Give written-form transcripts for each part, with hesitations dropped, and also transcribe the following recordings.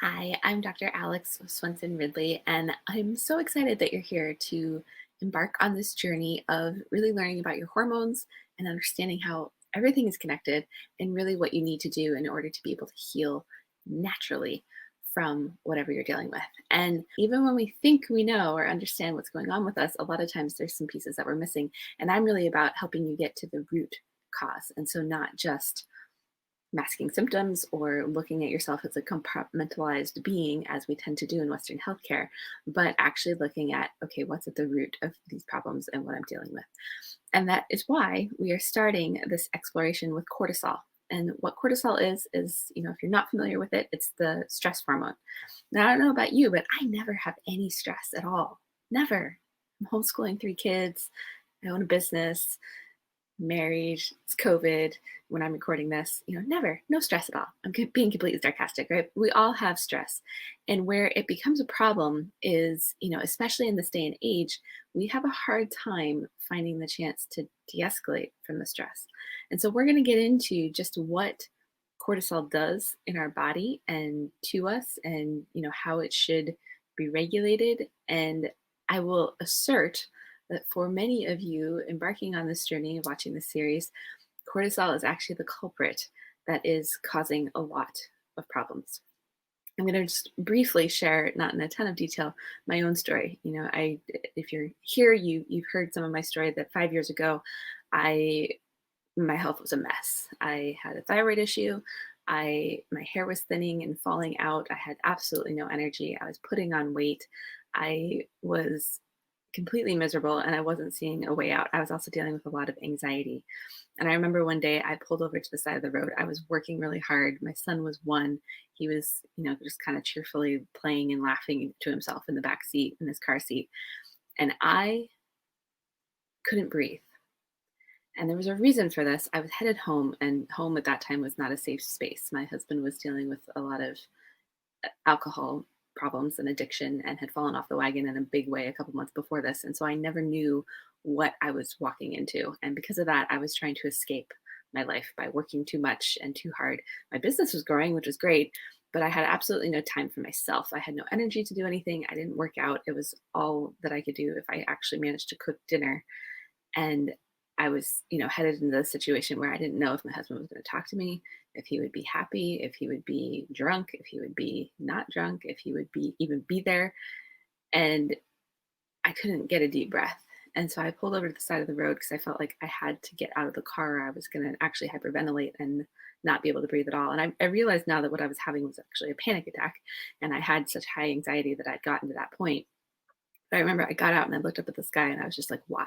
Hi, I'm Dr. Alex Swenson Ridley, and I'm so excited that you're here to embark on this journey of really learning about your hormones and understanding how everything is connected and really what you need to do in order to be able to heal naturally from whatever you're dealing with. And even when we think we know or understand what's going on with us, a lot of times there's some pieces that we're missing. And I'm really about helping you get to the root cause. And so, not just masking symptoms or looking at yourself as a compartmentalized being, as we tend to do in Western healthcare, but actually looking at, okay, what's at the root of these problems and what I'm dealing with. And that is why we are starting this exploration with cortisol. And what cortisol is, if you're not familiar with it, it's the stress hormone. Now, I don't know about you, but I never have any stress at all. Never. I'm homeschooling three kids. I own a business, married, it's COVID when I'm recording this, never, no stress at all. I'm being completely sarcastic, right? We all have stress. And where it becomes a problem is, especially in this day and age, we have a hard time finding the chance to de escalate from the stress. And so we're going to get into just what cortisol does in our body and to us and, how it should be regulated. And I will assert that for many of you embarking on this journey of watching this series, cortisol is actually the culprit that is causing a lot of problems. I'm going to just briefly share, not in a ton of detail, my own story. If you're here, you've heard some of my story that 5 years ago, I my health was a mess. I had a thyroid issue. My hair was thinning and falling out. I had absolutely no energy. I was putting on weight. I was completely miserable and I wasn't seeing a way out. I was also dealing with a lot of anxiety. And I remember one day I pulled over to the side of the road. I was working really hard. My son was one. He was, just kind of cheerfully playing and laughing to himself in the back seat, in his car seat. And I couldn't breathe. And there was a reason for this. I was headed home, and home at that time was not a safe space. My husband was dealing with a lot of alcohol problems and addiction and had fallen off the wagon in a big way a couple months before this. And so I never knew what I was walking into. And because of that, I was trying to escape my life by working too much and too hard. My business was growing, which was great, but I had absolutely no time for myself. I had no energy to do anything. I didn't work out. It was all that I could do if I actually managed to cook dinner. And I was, headed into a situation where I didn't know if my husband was going to talk to me, if he would be happy, if he would be drunk, if he would be not drunk, if he would be even be there. And I couldn't get a deep breath. And so I pulled over to the side of the road because I felt like I had to get out of the car or I was going to actually hyperventilate and not be able to breathe at all. And I realized now that what I was having was actually a panic attack. And I had such high anxiety that I'd gotten to that point. But I remember I got out and I looked up at the sky and I was just like, why?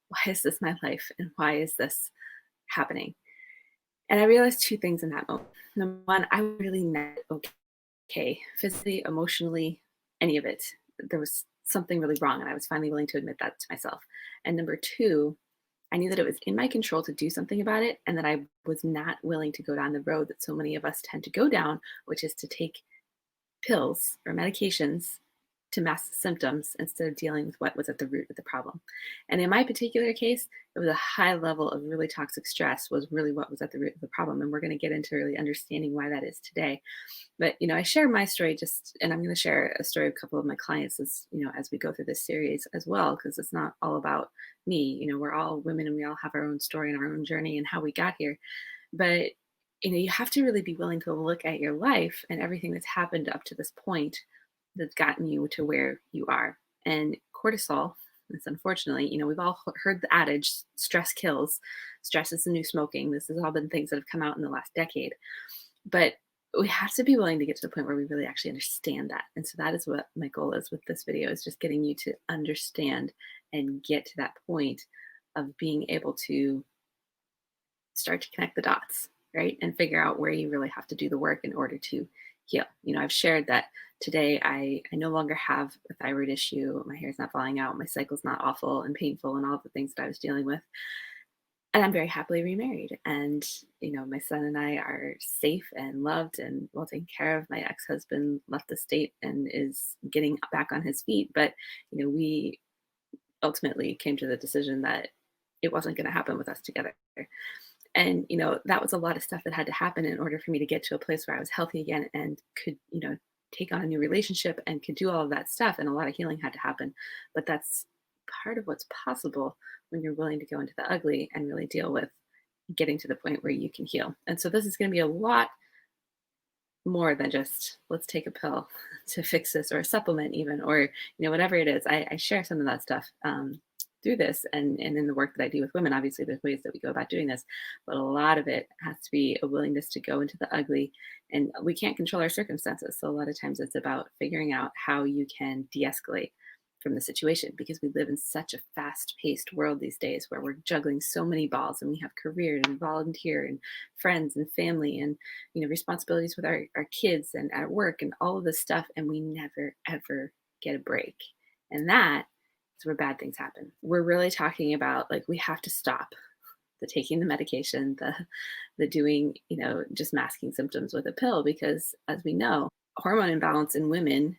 Why is this my life? And why is this happening? And I realized two things in that moment. Number one, I was really not okay, physically, emotionally, any of it. There was something really wrong, and I was finally willing to admit that to myself. And number two, I knew that it was in my control to do something about it, and that I was not willing to go down the road that so many of us tend to go down, which is to take pills or medications to mask symptoms instead of dealing with what was at the root of the problem. And in my particular case, it was a high level of really toxic stress was really what was at the root of the problem. And we're going to get into really understanding why that is today. But I share my story and I'm going to share a story of a couple of my clients as we go through this series as well, because it's not all about me. We're all women and we all have our own story and our own journey and how we got here. But you have to really be willing to look at your life and everything that's happened up to this point that's gotten you to where you are. And cortisol, is unfortunately, we've all heard the adage, stress kills. Stress is the new smoking. This has all been things that have come out in the last decade. But we have to be willing to get to the point where we really actually understand that. And so that is what my goal is with this video, is just getting you to understand and get to that point of being able to start to connect the dots, right? And figure out where you really have to do the work in order to heal. I've shared that today I no longer have a thyroid issue. My hair's not falling out. My cycle's not awful and painful and all the things that I was dealing with. And I'm very happily remarried. And, my son and I are safe and loved and well taken care of. My ex-husband left the state and is getting back on his feet. But, we ultimately came to the decision that it wasn't going to happen with us together. And, that was a lot of stuff that had to happen in order for me to get to a place where I was healthy again and could, take on a new relationship and could do all of that stuff. And a lot of healing had to happen. But that's part of what's possible when you're willing to go into the ugly and really deal with getting to the point where you can heal. And so this is going to be a lot more than just let's take a pill to fix this, or a supplement even, or whatever it is. I share some of that stuff through this, and in the work that I do with women. Obviously there's ways that we go about doing this, but a lot of it has to be a willingness to go into the ugly. And we can't control our circumstances, so a lot of times it's about figuring out how you can de-escalate from the situation, because we live in such a fast-paced world these days where we're juggling so many balls, and we have career and volunteer and friends and family and responsibilities with our kids and at work and all of this stuff, and we never ever get a break. And that is where bad things happen. We're really talking about, like, we have to stop the taking the medication, the doing, just masking symptoms with a pill, because as we know, hormone imbalance in women,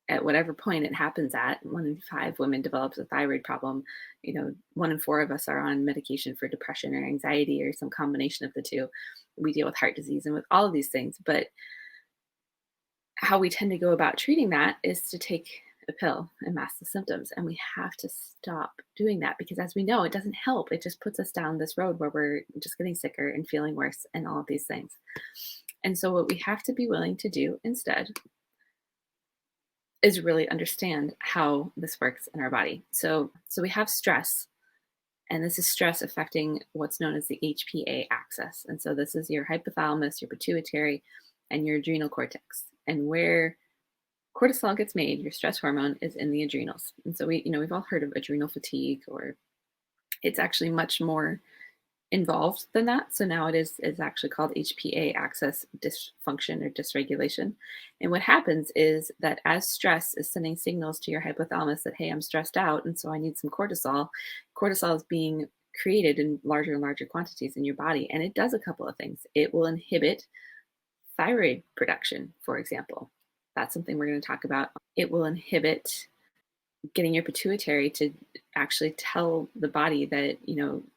at whatever point it happens at, 1 in 5 women develops a thyroid problem. 1 in 4 of us are on medication for depression or anxiety or some combination of the two. We deal with heart disease and with all of these things. But how we tend to go about treating that is to take a pill and mask the symptoms. And we have to stop doing that, because as we know, it doesn't help. It just puts us down this road where we're just getting sicker and feeling worse and all of these things. And so what we have to be willing to do instead is really understand how this works in our body. So we have stress, and this is stress affecting what's known as the HPA axis. And so this is your hypothalamus, your pituitary, and your adrenal cortex. And where cortisol gets made, your stress hormone, is in the adrenals. And so we've all heard of adrenal fatigue, or it's actually much more involved than that. So now it's actually called HPA axis dysfunction or dysregulation. And what happens is that as stress is sending signals to your hypothalamus that, hey, I'm stressed out, and so I need some cortisol, cortisol is being created in larger and larger quantities in your body. And it does a couple of things. It will inhibit thyroid production, for example. That's something we're going to talk about. It will inhibit getting your pituitary to actually tell the body that,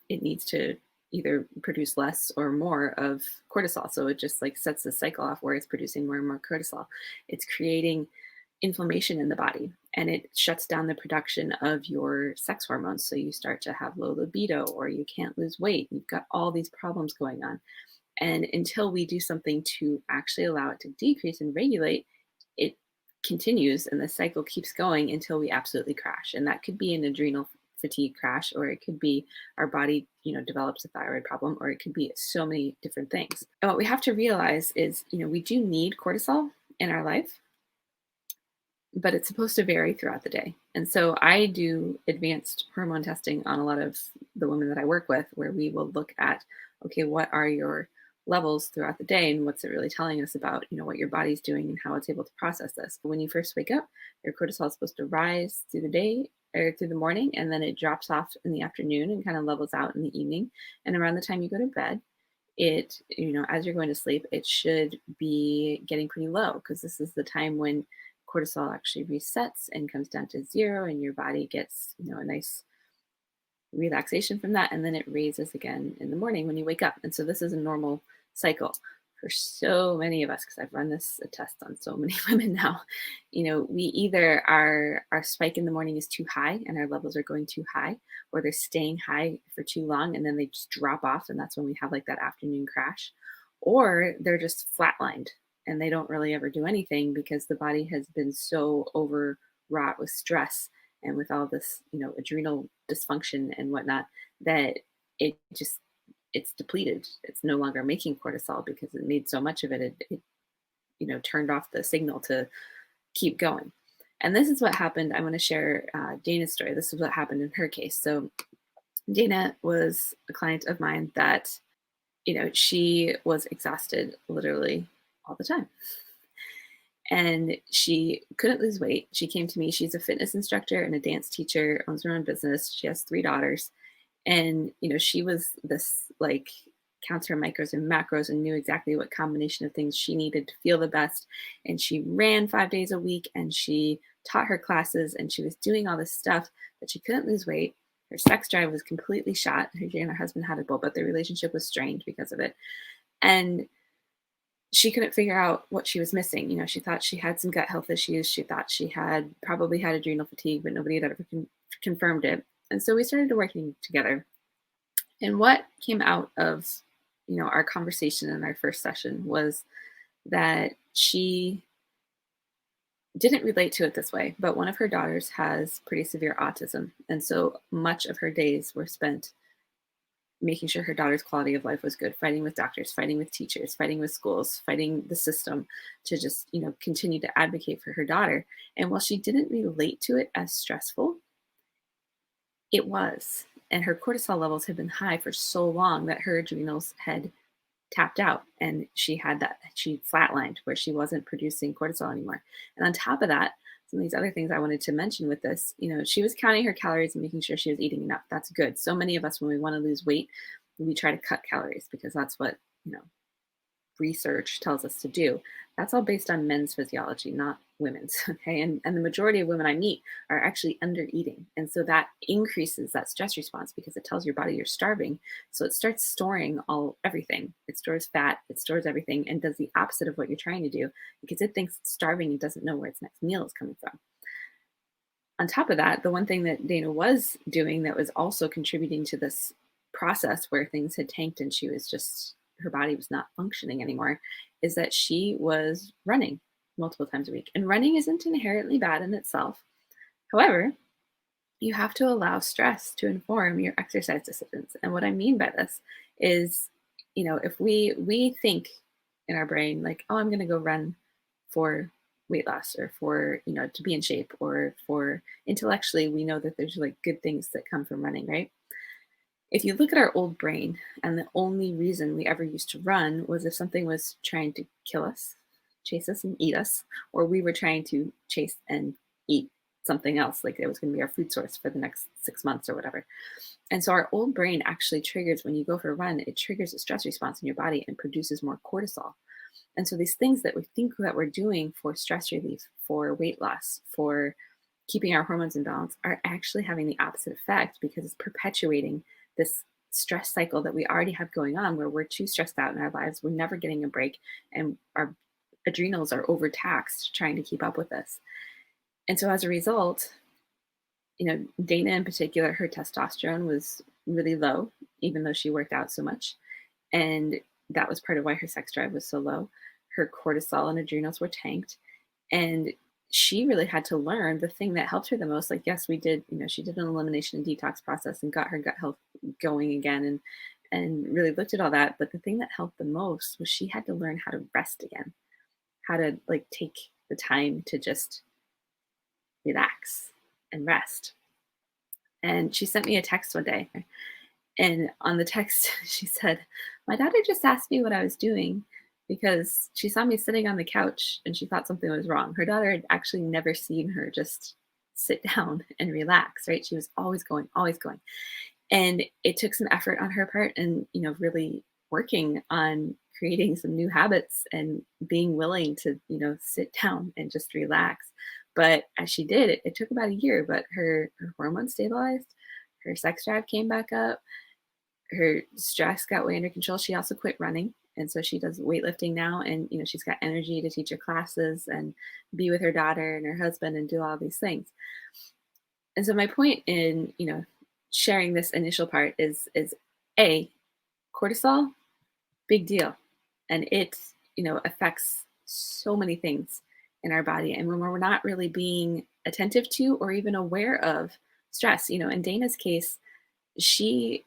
it needs to either produce less or more of cortisol. So it just like sets the cycle off where it's producing more and more cortisol. It's creating inflammation in the body, and it shuts down the production of your sex hormones. So you start to have low libido, or you can't lose weight. You've got all these problems going on. And until we do something to actually allow it to decrease and regulate, it continues, and the cycle keeps going until we absolutely crash. And that could be an adrenal fatigue crash, or it could be our body, develops a thyroid problem, or it could be so many different things. And what we have to realize is, we do need cortisol in our life, but it's supposed to vary throughout the day. And so I do advanced hormone testing on a lot of the women that I work with, where we will look at, okay, what are your levels throughout the day, and what's it really telling us about, what your body's doing and how it's able to process this. When you first wake up, your cortisol is supposed to rise through the day or through the morning, and then it drops off in the afternoon and kind of levels out in the evening. And around the time you go to bed, it, as you're going to sleep, it should be getting pretty low, because this is the time when cortisol actually resets and comes down to 0, and your body gets, a nice relaxation from that, and then it raises again in the morning when you wake up. And so this is a normal cycle for so many of us, because I've run this test on so many women now. We either our spike in the morning is too high and our levels are going too high, or they're staying high for too long and then they just drop off, and that's when we have like that afternoon crash, or they're just flatlined and they don't really ever do anything, because the body has been so overwrought with stress and with all this, adrenal dysfunction and whatnot, that it's depleted. It's no longer making cortisol because it made so much of it. It turned off the signal to keep going. And this is what happened. I'm going to share Dana's story. This is what happened in her case. So Dana was a client of mine that, she was exhausted literally all the time. And she couldn't lose weight. She came to me. She's a fitness instructor and a dance teacher, owns her own business. She has 3 daughters. And, she was this like counts her micros and macros and knew exactly what combination of things she needed to feel the best. And she ran 5 days a week, and she taught her classes, and she was doing all this stuff, but she couldn't lose weight. Her sex drive was completely shot. Her and her husband had a bull, but their relationship was strained because of it. And she couldn't figure out what she was missing. She thought she had some gut health issues. She thought she had probably had adrenal fatigue, but nobody had ever confirmed it. And so we started working together. And what came out of, our conversation in our first session was that she didn't relate to it this way, but one of her daughters has pretty severe autism. And so much of her days were spent making sure her daughter's quality of life was good, fighting with doctors, fighting with teachers, fighting with schools, fighting the system to just, continue to advocate for her daughter. And while she didn't relate to it as stressful, it was. And her cortisol levels had been high for so long that her adrenals had tapped out, and she flatlined where she wasn't producing cortisol anymore. And on top of that, some of these other things I wanted to mention with this, she was counting her calories and making sure she was eating enough. That's good. So many of us, when we want to lose weight, we try to cut calories because that's what, research tells us to do. That's all based on men's physiology, not women's. Okay. And the majority of women I meet are actually under eating. And so that increases that stress response because it tells your body you're starving. So it starts storing everything. It stores fat, it stores everything, and does the opposite of what you're trying to do because it thinks it's starving and doesn't know where its next meal is coming from. On top of that, the one thing that Dana was doing that was also contributing to this process where things had tanked and she was just, her body was not functioning anymore, is that she was running multiple times a week. And running isn't inherently bad in itself. However, you have to allow stress to inform your exercise decisions. And what I mean by this is, if we think in our brain like, oh, I'm going to go run for weight loss or for, to be in shape, or for intellectually, we know that there's like good things that come from running, right? If you look at our old brain, and the only reason we ever used to run was if something was trying to kill us, chase us, and eat us, or we were trying to chase and eat something else, like it was going to be our food source for the next 6 months or whatever. And so our old brain actually triggers, when you go for a run, it triggers a stress response in your body and produces more cortisol. And so these things that we think that we're doing for stress relief, for weight loss, for keeping our hormones in balance are actually having the opposite effect because it's perpetuating this stress cycle that we already have going on where we're too stressed out in our lives. We're never getting a break, and our adrenals are overtaxed trying to keep up with this. And so as a result, Dana in particular, her testosterone was really low, even though she worked out so much. And that was part of why her sex drive was so low. Her cortisol and adrenals were tanked. And she really had to learn the thing that helped her the most. Like, yes, we did, she did an elimination and detox process and got her gut health going again and really looked at all that. But the thing that helped the most was she had to learn how to rest again, how to like take the time to just relax and rest. And she sent me a text one day. And on the text, she said, my daughter just asked me what I was doing because she saw me sitting on the couch and she thought something was wrong. Her daughter had actually never seen her just sit down and relax, right? She was always going, always going. And it took some effort on her part and, really working on creating some new habits and being willing to, sit down and just relax. But as she did, it took about a year, but her hormones stabilized, her sex drive came back up, her stress got way under control. She also quit running. And so she does weightlifting now. And, she's got energy to teach her classes and be with her daughter and her husband and do all these things. And so my point in, sharing this initial part is A, cortisol, big deal. And it, affects so many things in our body. And when we're not really being attentive to or even aware of stress, in Dana's case, she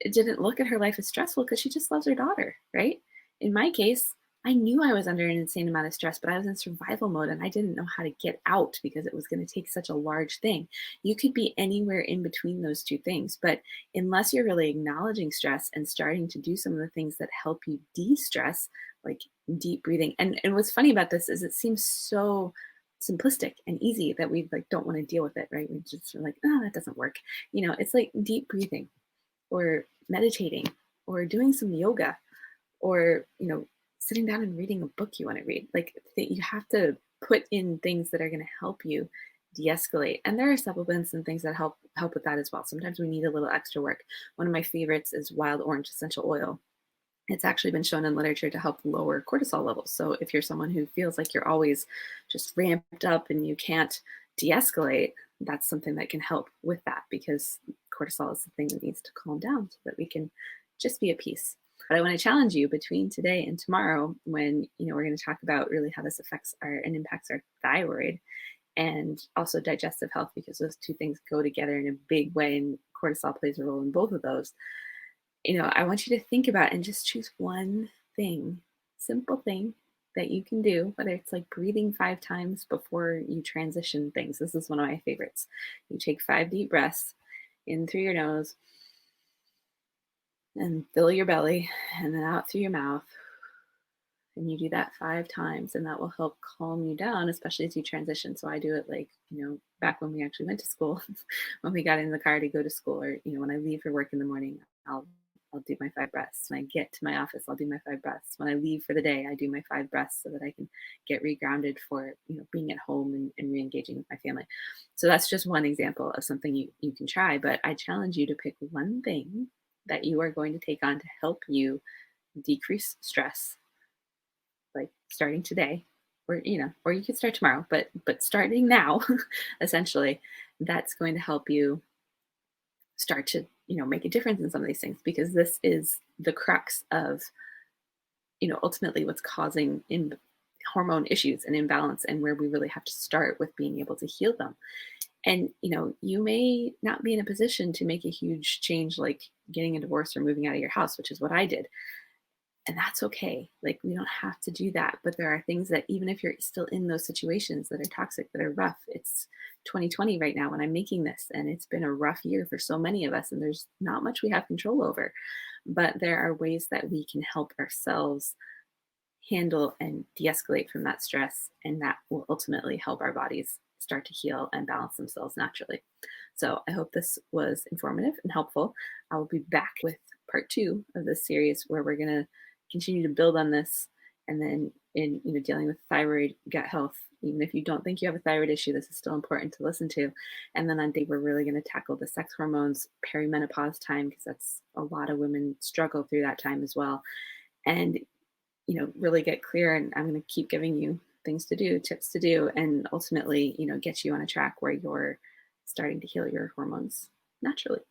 didn't look at her life as stressful because she just loves her daughter, right? In my case, I knew I was under an insane amount of stress, but I was in survival mode and I didn't know how to get out because it was going to take such a large thing. You could be anywhere in between those two things, but unless you're really acknowledging stress and starting to do some of the things that help you de-stress, like deep breathing. And what's funny about this is it seems so simplistic and easy that we like don't want to deal with it, right? We just are like, oh, that doesn't work. It's like deep breathing or meditating or doing some yoga or, sitting down and reading a book you want to read. Like you have to put in things that are going to help you de-escalate. And there are supplements and things that help with that as well. Sometimes we need a little extra work. One of my favorites is wild orange essential oil. It's actually been shown in literature to help lower cortisol levels. So if you're someone who feels like you're always just ramped up and you can't de-escalate, that's something that can help with that, because cortisol is the thing that needs to calm down so that we can just be at peace. But I want to challenge you between today and tomorrow, when we're going to talk about really how this affects our and impacts our thyroid and also digestive health, because those two things go together in a big way, and cortisol plays a role in both of those. I want you to think about and just choose one thing, simple thing that you can do, whether it's like breathing 5 times before you transition things. This is one of my favorites. You take 5 deep breaths in through your nose and fill your belly, and then out through your mouth. And you do that 5 times, and that will help calm you down, especially as you transition. So I do it like, back when we actually went to school, when we got in the car to go to school, or, when I leave for work in the morning, I'll do my 5 breaths. When I get to my office, I'll do my 5 breaths. When I leave for the day, I do my 5 breaths so that I can get regrounded for, being at home and re-engaging with my family. So that's just one example of something you can try. But I challenge you to pick one thing that you are going to take on to help you decrease stress, like starting today, or you could start tomorrow, but starting now, essentially, that's going to help you start to, make a difference in some of these things, because this is the crux of, ultimately what's causing hormone issues and imbalance, and where we really have to start with being able to heal them. And you may not be in a position to make a huge change like getting a divorce or moving out of your house, which is what I did. And that's okay. Like, we don't have to do that. But there are things that, even if you're still in those situations that are toxic, that are rough, it's 2020 right now when I'm making this, and it's been a rough year for so many of us, and there's not much we have control over. But there are ways that we can help ourselves handle and de escalate from that stress. And that will ultimately help our bodies start to heal and balance themselves naturally. So I hope this was informative and helpful. I will be back with part 2 of this series, where we're going to continue to build on this. And then, in dealing with thyroid, gut health, even if you don't think you have a thyroid issue, this is still important to listen to. And then on day, we're really going to tackle the sex hormones, perimenopause time, because that's a lot of women struggle through that time as well. And really get clear. And I'm going to keep giving you things to do, tips to do, and ultimately, get you on a track where you're starting to heal your hormones naturally.